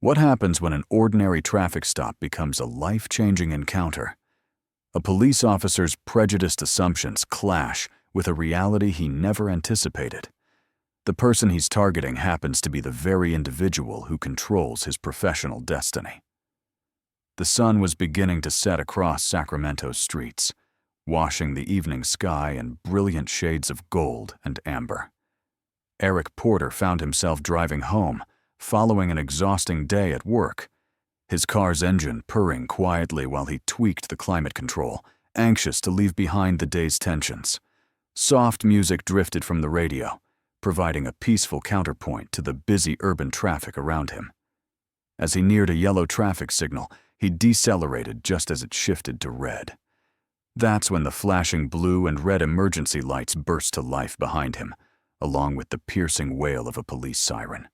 What happens when an ordinary traffic stop becomes a life-changing encounter? A police officer's prejudiced assumptions clash with a reality he never anticipated. The person he's targeting happens to be the very individual who controls his professional destiny. The sun was beginning to set across Sacramento's streets, washing the evening sky in brilliant shades of gold and amber. Eric Porter found himself driving home, following an exhausting day at work, his car's engine purring quietly while he tweaked the climate control, anxious to leave behind the day's tensions. Soft music drifted from the radio, providing a peaceful counterpoint to the busy urban traffic around him. As he neared a yellow traffic signal, he decelerated just as it shifted to red. That's when the flashing blue and red emergency lights burst to life behind him, along with the piercing wail of a police siren.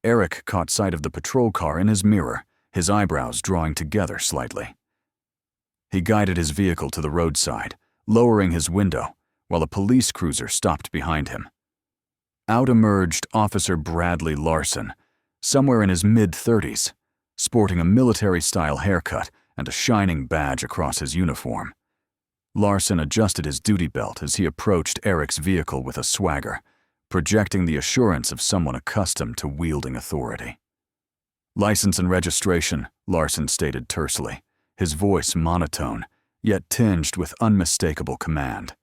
Eric caught sight of the patrol car in his mirror, his eyebrows drawing together slightly. He guided his vehicle to the roadside, lowering his window, while a police cruiser stopped behind him. Out emerged Officer Bradley Larson, somewhere in his mid-30s, sporting a military-style haircut and a shining badge across his uniform. Larson adjusted his duty belt as he approached Eric's vehicle with a swagger, projecting the assurance of someone accustomed to wielding authority. "License and registration," Larson stated tersely, his voice monotone, yet tinged with unmistakable command.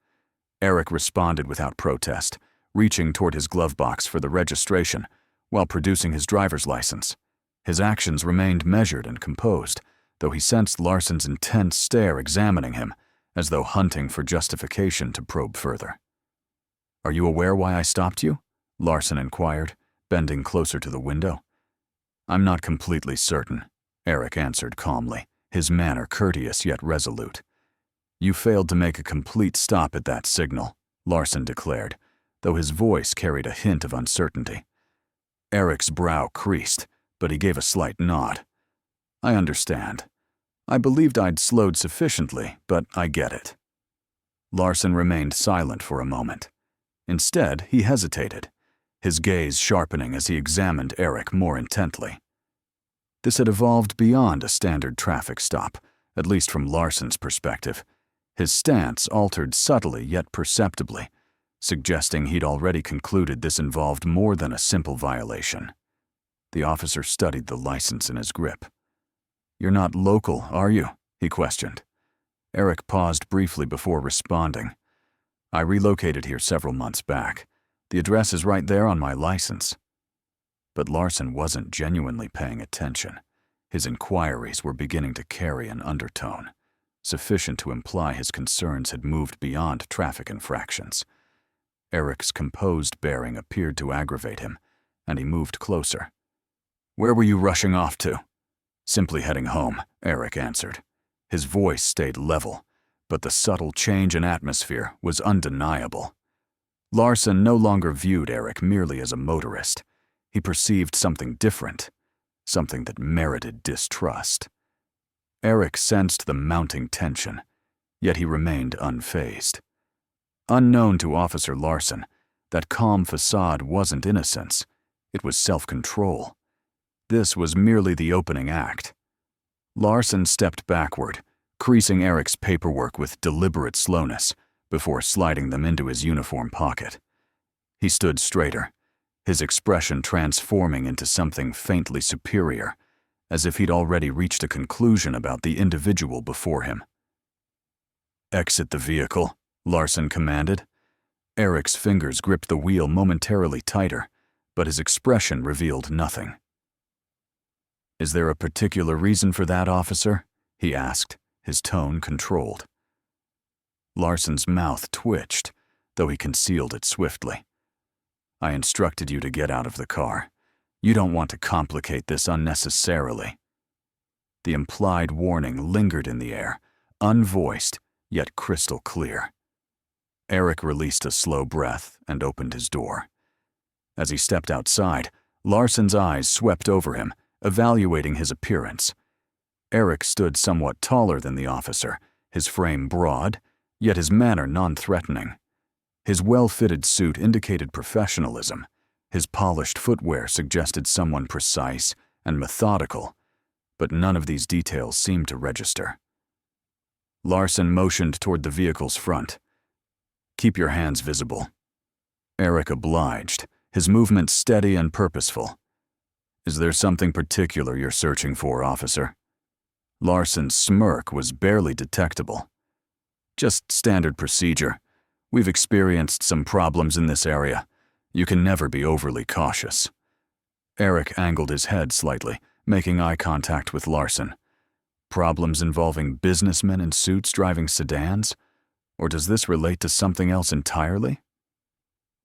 Eric responded without protest, reaching toward his glove box for the registration while producing his driver's license. His actions remained measured and composed, though he sensed Larson's intense stare examining him, as though hunting for justification to probe further. "Are you aware why I stopped you?" Larson inquired, bending closer to the window. "I'm not completely certain," Eric answered calmly, his manner courteous yet resolute. "You failed to make a complete stop at that signal," Larson declared, though his voice carried a hint of uncertainty. Eric's brow creased, but he gave a slight nod. "I understand. I believed I'd slowed sufficiently, but I get it." Larson remained silent for a moment. Instead, he hesitated, his gaze sharpening as he examined Eric more intently. This had evolved beyond a standard traffic stop, at least from Larson's perspective. His stance altered subtly yet perceptibly, suggesting he'd already concluded this involved more than a simple violation. The officer studied the license in his grip. "You're not local, are you?" he questioned. Eric paused briefly before responding. "I relocated here several months back. The address is right there on my license." But Larson wasn't genuinely paying attention. His inquiries were beginning to carry an undertone, sufficient to imply his concerns had moved beyond traffic infractions. Eric's composed bearing appeared to aggravate him, and he moved closer. "Where were you rushing off to?" "Simply heading home," Eric answered. His voice stayed level, but the subtle change in atmosphere was undeniable. Larson no longer viewed Eric merely as a motorist. He perceived something different, something that merited distrust. Eric sensed the mounting tension, yet he remained unfazed. Unknown to Officer Larson, that calm facade wasn't innocence, it was self-control. This was merely the opening act. Larson stepped backward, creasing Eric's paperwork with deliberate slowness before sliding them into his uniform pocket. He stood straighter, his expression transforming into something faintly superior, as if he'd already reached a conclusion about the individual before him. "Exit the vehicle," Larson commanded. Eric's fingers gripped the wheel momentarily tighter, but his expression revealed nothing. "Is there a particular reason for that, officer?" he asked, his tone controlled. Larson's mouth twitched, though he concealed it swiftly. "I instructed you to get out of the car. You don't want to complicate this unnecessarily." The implied warning lingered in the air, unvoiced, yet crystal clear. Eric released a slow breath and opened his door. As he stepped outside, Larson's eyes swept over him, evaluating his appearance. Eric stood somewhat taller than the officer, his frame broad, yet his manner non-threatening. His well-fitted suit indicated professionalism. His polished footwear suggested someone precise and methodical, but none of these details seemed to register. Larson motioned toward the vehicle's front. "Keep your hands visible." Eric obliged, his movement steady and purposeful. "Is there something particular you're searching for, officer?" Larson's smirk was barely detectable. "Just standard procedure. We've experienced some problems in this area. You can never be overly cautious." Eric angled his head slightly, making eye contact with Larson. "Problems involving businessmen in suits driving sedans? Or does this relate to something else entirely?"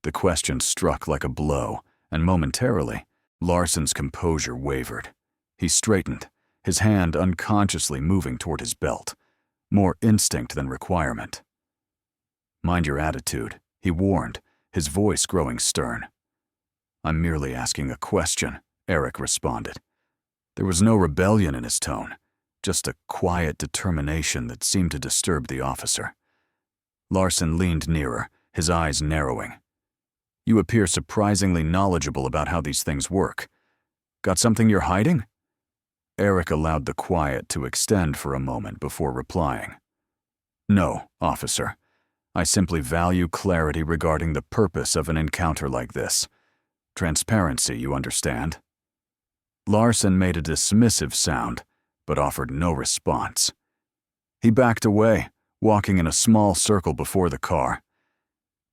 The question struck like a blow, and momentarily, Larson's composure wavered. He straightened, his hand unconsciously moving toward his belt, more instinct than requirement. "Mind your attitude," he warned, his voice growing stern. "I'm merely asking a question," Eric responded. There was no rebellion in his tone, just a quiet determination that seemed to disturb the officer. Larson leaned nearer, his eyes narrowing. "You appear surprisingly knowledgeable about how these things work. Got something you're hiding?" Eric allowed the quiet to extend for a moment before replying. "No, officer. I simply value clarity regarding the purpose of an encounter like this. Transparency, you understand." Larson made a dismissive sound, but offered no response. He backed away, walking in a small circle before the car.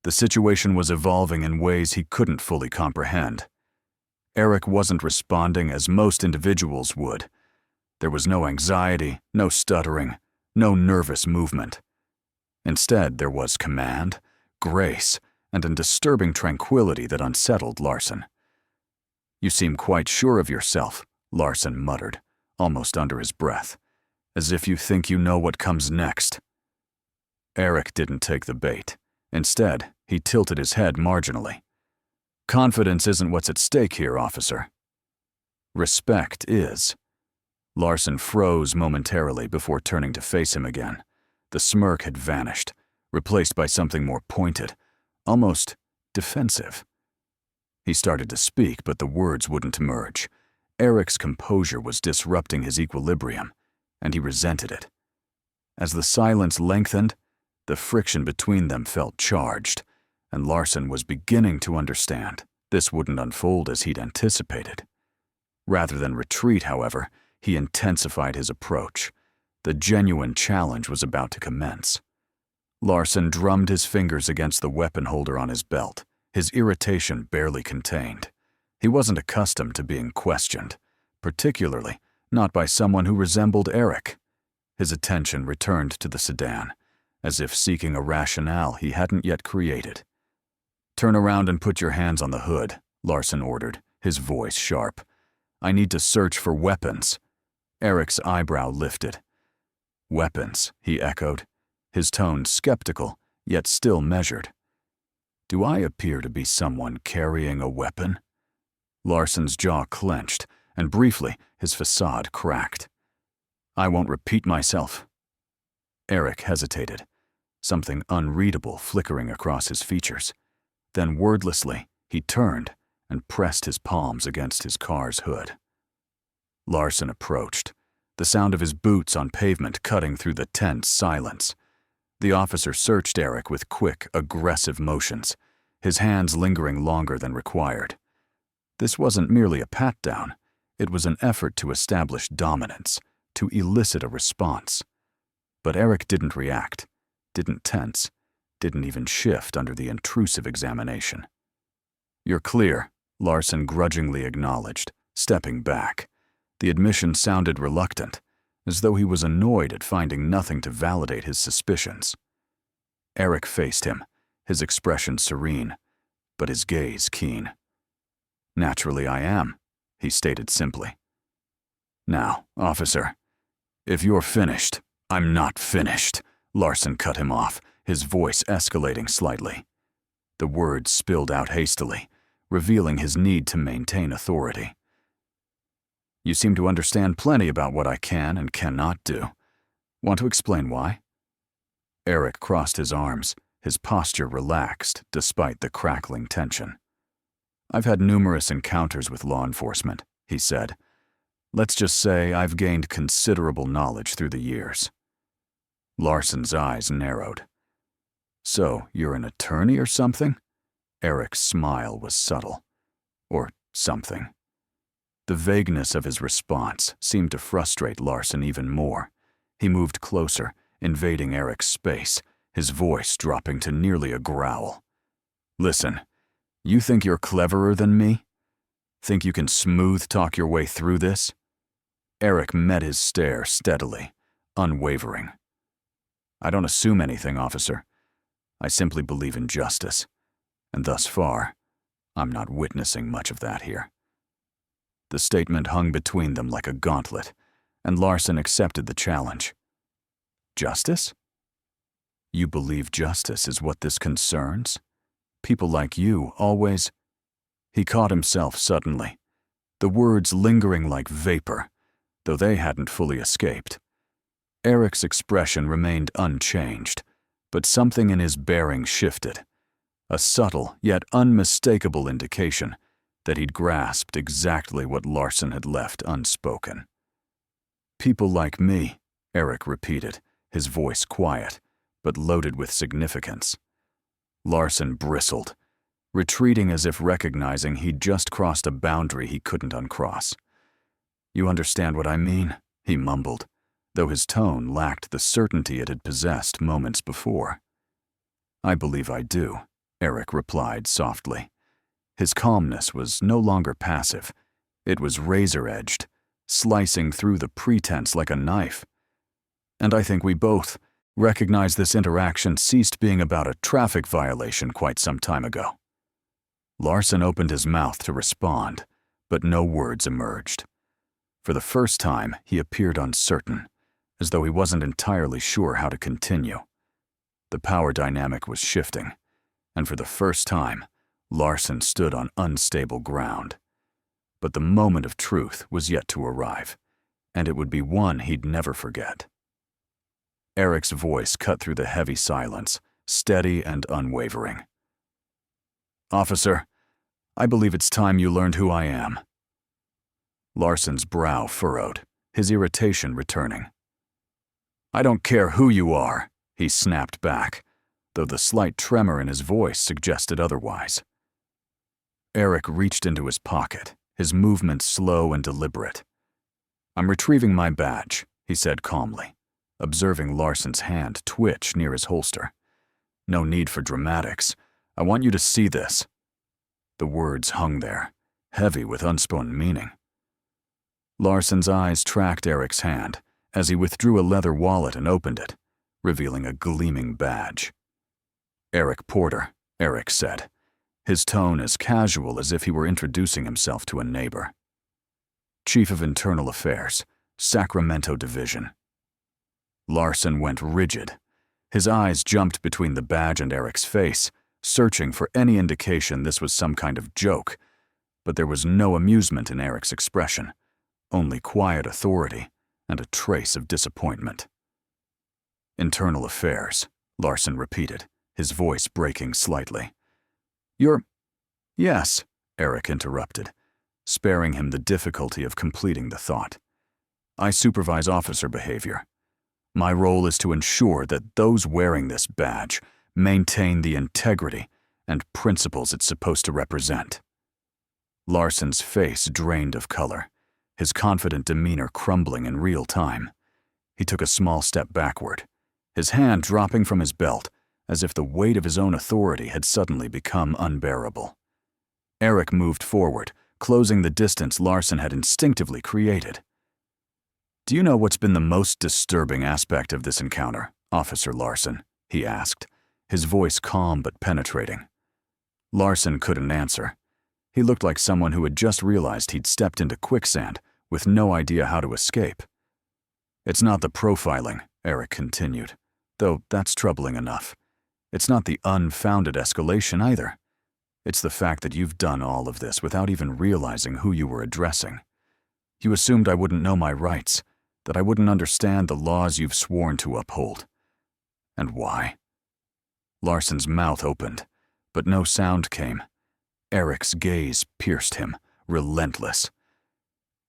The situation was evolving in ways he couldn't fully comprehend. Eric wasn't responding as most individuals would. There was no anxiety, no stuttering, no nervous movement. Instead, there was command, grace, and a disturbing tranquility that unsettled Larson. "You seem quite sure of yourself," Larson muttered, almost under his breath, "as if you think you know what comes next." Eric didn't take the bait. Instead, he tilted his head marginally. "Confidence isn't what's at stake here, officer. Respect is." Larson froze momentarily before turning to face him again. The smirk had vanished, replaced by something more pointed, almost defensive. He started to speak, but the words wouldn't emerge. Eric's composure was disrupting his equilibrium, and he resented it. As the silence lengthened, the friction between them felt charged, and Larson was beginning to understand this wouldn't unfold as he'd anticipated. Rather than retreat, however, he intensified his approach. The genuine challenge was about to commence. Larson drummed his fingers against the weapon holder on his belt, his irritation barely contained. He wasn't accustomed to being questioned, particularly not by someone who resembled Eric. His attention returned to the sedan, as if seeking a rationale he hadn't yet created. "Turn around and put your hands on the hood," Larson ordered, his voice sharp. "I need to search for weapons." Eric's eyebrow lifted. "Weapons," he echoed, his tone skeptical, yet still measured. "Do I appear to be someone carrying a weapon?" Larson's jaw clenched, and briefly his facade cracked. "I won't repeat myself." Eric hesitated, something unreadable flickering across his features. Then wordlessly, he turned and pressed his palms against his car's hood. Larson approached, the sound of his boots on pavement cutting through the tense silence. The officer searched Eric with quick, aggressive motions, his hands lingering longer than required. This wasn't merely a pat-down. It was an effort to establish dominance, to elicit a response. But Eric didn't react, didn't tense, didn't even shift under the intrusive examination. "You're clear," Larson grudgingly acknowledged, stepping back. The admission sounded reluctant, as though he was annoyed at finding nothing to validate his suspicions. Eric faced him, his expression serene, but his gaze keen. "Naturally I am," he stated simply. "Now, officer, if you're finished—" "I'm not finished," Larson cut him off, his voice escalating slightly. The words spilled out hastily, revealing his need to maintain authority. "You seem to understand plenty about what I can and cannot do. Want to explain why?" Eric crossed his arms, his posture relaxed despite the crackling tension. "I've had numerous encounters with law enforcement," he said. Let's just say I've gained considerable knowledge through the years. Larson's eyes narrowed. So, you're an attorney or something? Eric's smile was subtle. Or something. The vagueness of his response seemed to frustrate Larson even more. He moved closer, invading Eric's space, his voice dropping to nearly a growl. Listen, you think you're cleverer than me? Think you can smooth talk your way through this? Eric met his stare steadily, unwavering. I don't assume anything, officer. I simply believe in justice, and thus far, I'm not witnessing much of that here. The statement hung between them like a gauntlet, and Larson accepted the challenge. Justice? You believe justice is what this concerns? People like you always... He caught himself suddenly, the words lingering like vapor, though they hadn't fully escaped. Eric's expression remained unchanged, but something in his bearing shifted, a subtle yet unmistakable indication that he'd grasped exactly what Larson had left unspoken. People like me, Eric repeated, his voice quiet, but loaded with significance. Larson bristled, retreating as if recognizing he'd just crossed a boundary he couldn't uncross. You understand what I mean? He mumbled, though his tone lacked the certainty it had possessed moments before. I believe I do, Eric replied softly. His calmness was no longer passive. It was razor-edged, slicing through the pretense like a knife. And I think we both recognize this interaction ceased being about a traffic violation quite some time ago. Larson opened his mouth to respond, but no words emerged. For the first time, he appeared uncertain, as though he wasn't entirely sure how to continue. The power dynamic was shifting, and for the first time, Larson stood on unstable ground. But the moment of truth was yet to arrive, and it would be one he'd never forget. Eric's voice cut through the heavy silence, steady and unwavering. Officer, I believe it's time you learned who I am. Larson's brow furrowed, his irritation returning. I don't care who you are, he snapped back, though the slight tremor in his voice suggested otherwise. Eric reached into his pocket, his movements slow and deliberate. I'm retrieving my badge, he said calmly, observing Larson's hand twitch near his holster. No need for dramatics. I want you to see this. The words hung there, heavy with unspoken meaning. Larson's eyes tracked Eric's hand as he withdrew a leather wallet and opened it, revealing a gleaming badge. Eric Porter, Eric said, his tone as casual as if he were introducing himself to a neighbor. Chief of Internal Affairs, Sacramento Division. Larson went rigid. His eyes jumped between the badge and Eric's face, searching for any indication this was some kind of joke, but there was no amusement in Eric's expression, only quiet authority and a trace of disappointment. Internal Affairs, Larson repeated, his voice breaking slightly. Yes, Eric interrupted, sparing him the difficulty of completing the thought. I supervise officer behavior. My role is to ensure that those wearing this badge maintain the integrity and principles it's supposed to represent. Larson's face drained of color, his confident demeanor crumbling in real time. He took a small step backward, his hand dropping from his belt as if the weight of his own authority had suddenly become unbearable. Eric moved forward, closing the distance Larson had instinctively created. Do you know what's been the most disturbing aspect of this encounter, Officer Larson? He asked, his voice calm but penetrating. Larson couldn't answer. He looked like someone who had just realized he'd stepped into quicksand with no idea how to escape. It's not the profiling, Eric continued, though that's troubling enough. It's not the unfounded escalation either. It's the fact that you've done all of this without even realizing who you were addressing. You assumed I wouldn't know my rights, that I wouldn't understand the laws you've sworn to uphold. And why? Larson's mouth opened, but no sound came. Eric's gaze pierced him, relentless.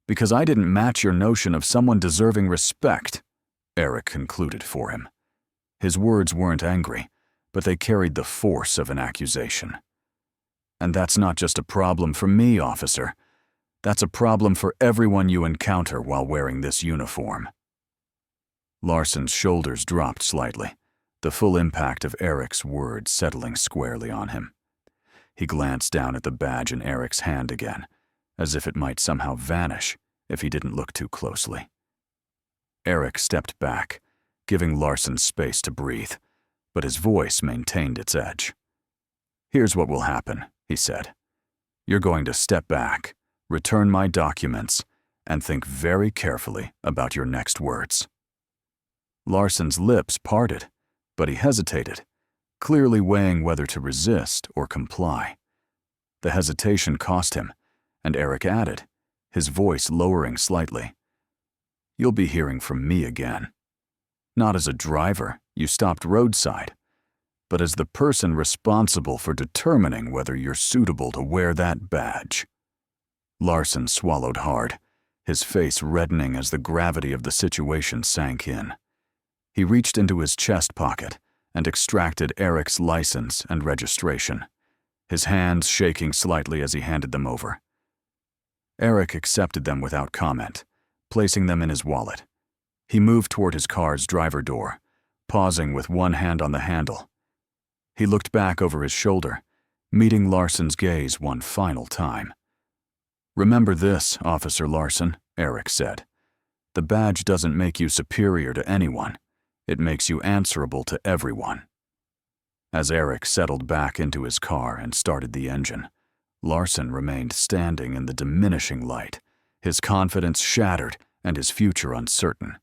Because I didn't match your notion of someone deserving respect, Eric concluded for him. His words weren't angry, but they carried the force of an accusation. And that's not just a problem for me, officer. That's a problem for everyone you encounter while wearing this uniform. Larson's shoulders dropped slightly, the full impact of Eric's words settling squarely on him. He glanced down at the badge in Eric's hand again, as if it might somehow vanish if he didn't look too closely. Eric stepped back, giving Larson space to breathe, but his voice maintained its edge. "Here's what will happen," he said. "You're going to step back, return my documents, and think very carefully about your next words." Larson's lips parted, but he hesitated, clearly weighing whether to resist or comply. The hesitation cost him, and Eric added, his voice lowering slightly, "You'll be hearing from me again. Not as a driver, you stopped roadside, but as the person responsible for determining whether you're suitable to wear that badge." Larson swallowed hard, his face reddening as the gravity of the situation sank in. He reached into his chest pocket and extracted Eric's license and registration, his hands shaking slightly as he handed them over. Eric accepted them without comment, placing them in his wallet. He moved toward his car's driver door, pausing with one hand on the handle. He looked back over his shoulder, meeting Larson's gaze one final time. "Remember this, Officer Larson," Eric said. "The badge doesn't make you superior to anyone. It makes you answerable to everyone." As Eric settled back into his car and started the engine, Larson remained standing in the diminishing light, his confidence shattered and his future uncertain.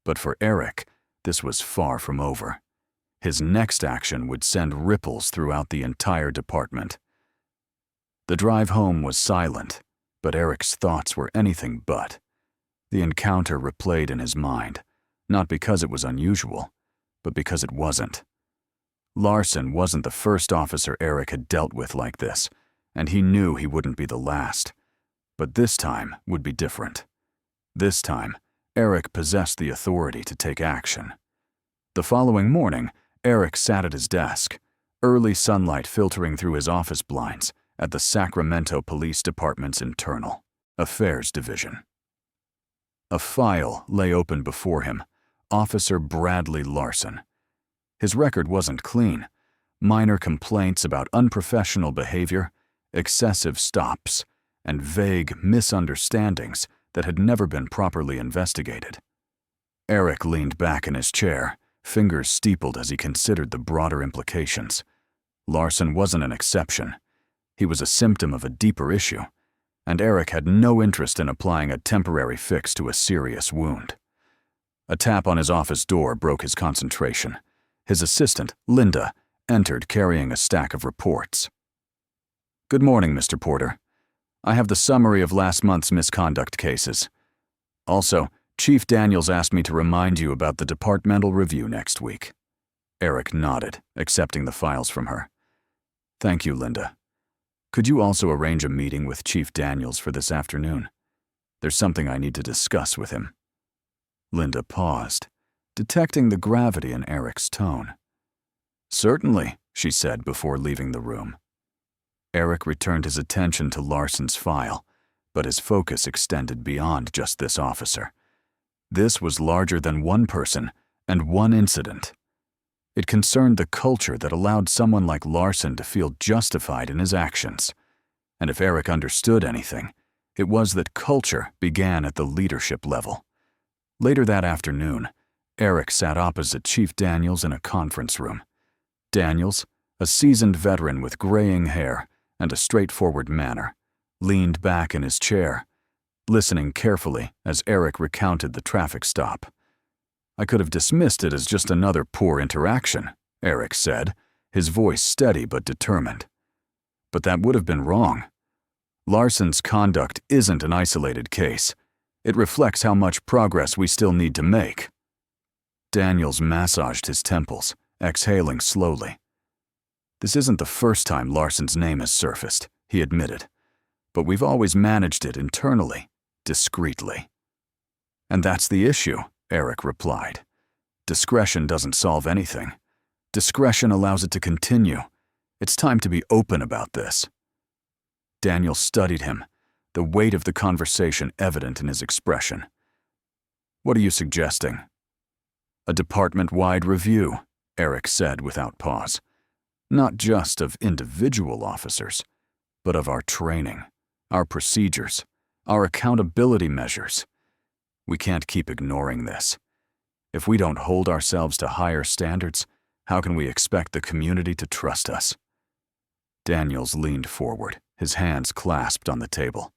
But for Eric, this was far from over. His next action would send ripples throughout the entire department. The drive home was silent, but Eric's thoughts were anything but. The encounter replayed in his mind, not because it was unusual, but because it wasn't. Larson wasn't the first officer Eric had dealt with like this, and he knew he wouldn't be the last. But this time would be different. This time, Eric possessed the authority to take action. The following morning, Eric sat at his desk, early sunlight filtering through his office blinds at the Sacramento Police Department's Internal Affairs Division. A file lay open before him, Officer Bradley Larson. His record wasn't clean. Minor complaints about unprofessional behavior, excessive stops, and vague misunderstandings that had never been properly investigated. Eric leaned back in his chair, fingers steepled as he considered the broader implications. Larson wasn't an exception. He was a symptom of a deeper issue, and Eric had no interest in applying a temporary fix to a serious wound. A tap on his office door broke his concentration. His assistant, Linda, entered carrying a stack of reports. "Good morning, Mr. Porter. I have the summary of last month's misconduct cases. Also, Chief Daniels asked me to remind you about the departmental review next week." Eric nodded, accepting the files from her. "Thank you, Linda. Could you also arrange a meeting with Chief Daniels for this afternoon? There's something I need to discuss with him." Linda paused, detecting the gravity in Eric's tone. "Certainly," she said before leaving the room. Eric returned his attention to Larson's file, but his focus extended beyond just this officer. This was larger than one person and one incident. It concerned the culture that allowed someone like Larson to feel justified in his actions. And if Eric understood anything, it was that culture began at the leadership level. Later that afternoon, Eric sat opposite Chief Daniels in a conference room. Daniels, a seasoned veteran with graying hair and a straightforward manner, leaned back in his chair, listening carefully as Eric recounted the traffic stop. "I could have dismissed it as just another poor interaction," Eric said, his voice steady but determined. "But that would have been wrong. Larson's conduct isn't an isolated case. It reflects how much progress we still need to make." Daniels massaged his temples, exhaling slowly. "This isn't the first time Larson's name has surfaced," he admitted. "But we've always managed it internally, discreetly. "And that's the issue," Eric replied. "Discretion doesn't solve anything. Discretion allows it to continue. It's time to be open about this." Daniel studied him, the weight of the conversation evident in his expression. "What are you suggesting?" "A department-wide review," Eric said without pause. "Not just of individual officers, but of our training, our procedures, our accountability measures. We can't keep ignoring this. If we don't hold ourselves to higher standards, how can we expect the community to trust us?" Daniels leaned forward, his hands clasped on the table.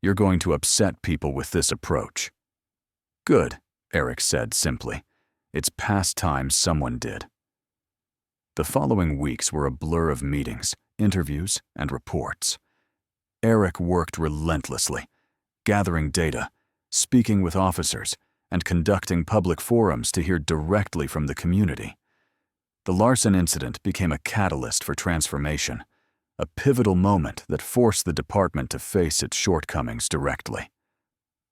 "You're going to upset people with this approach." "Good," Eric said simply. "It's past time someone did." The following weeks were a blur of meetings, interviews, and reports. Eric worked relentlessly, gathering data, speaking with officers, and conducting public forums to hear directly from the community. The Larson incident became a catalyst for transformation, a pivotal moment that forced the department to face its shortcomings directly.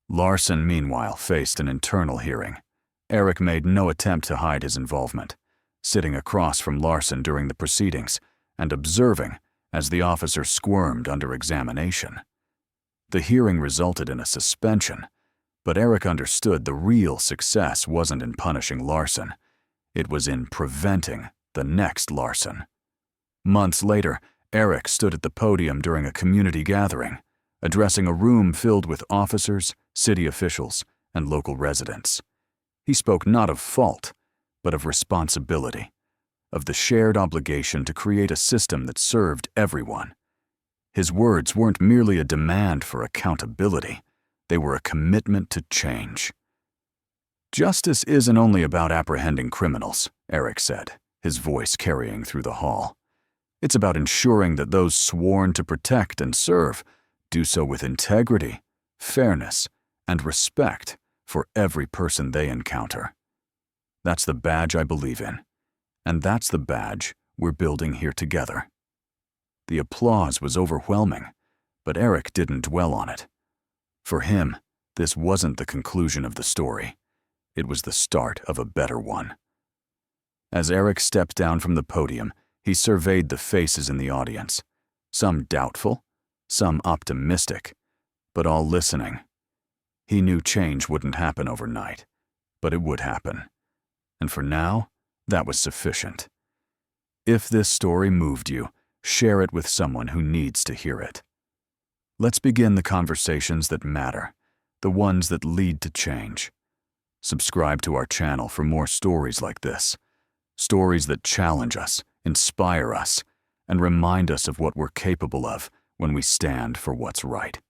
Larson, meanwhile, faced an internal hearing. Eric made no attempt to hide his involvement, sitting across from Larson during the proceedings and observing as the officer squirmed under examination. The hearing resulted in a suspension, but Eric understood the real success wasn't in punishing Larson. It was in preventing the next Larson. Months later, Eric stood at the podium during a community gathering, addressing a room filled with officers, city officials, and local residents. He spoke not of fault, but of responsibility, of the shared obligation to create a system that served everyone. His words weren't merely a demand for accountability, they were a commitment to change. "Justice isn't only about apprehending criminals," Eric said, his voice carrying through the hall. "It's about ensuring that those sworn to protect and serve do so with integrity, fairness, and respect for every person they encounter. That's the badge I believe in, and that's the badge we're building here together." The applause was overwhelming, but Eric didn't dwell on it. For him, this wasn't the conclusion of the story. It was the start of a better one. As Eric stepped down from the podium, he surveyed the faces in the audience, some doubtful, some optimistic, but all listening. He knew change wouldn't happen overnight, but it would happen. And for now, that was sufficient. If this story moved you, share it with someone who needs to hear it. Let's begin the conversations that matter, the ones that lead to change. Subscribe to our channel for more stories like this, stories that challenge us, inspire us, and remind us of what we're capable of when we stand for what's right.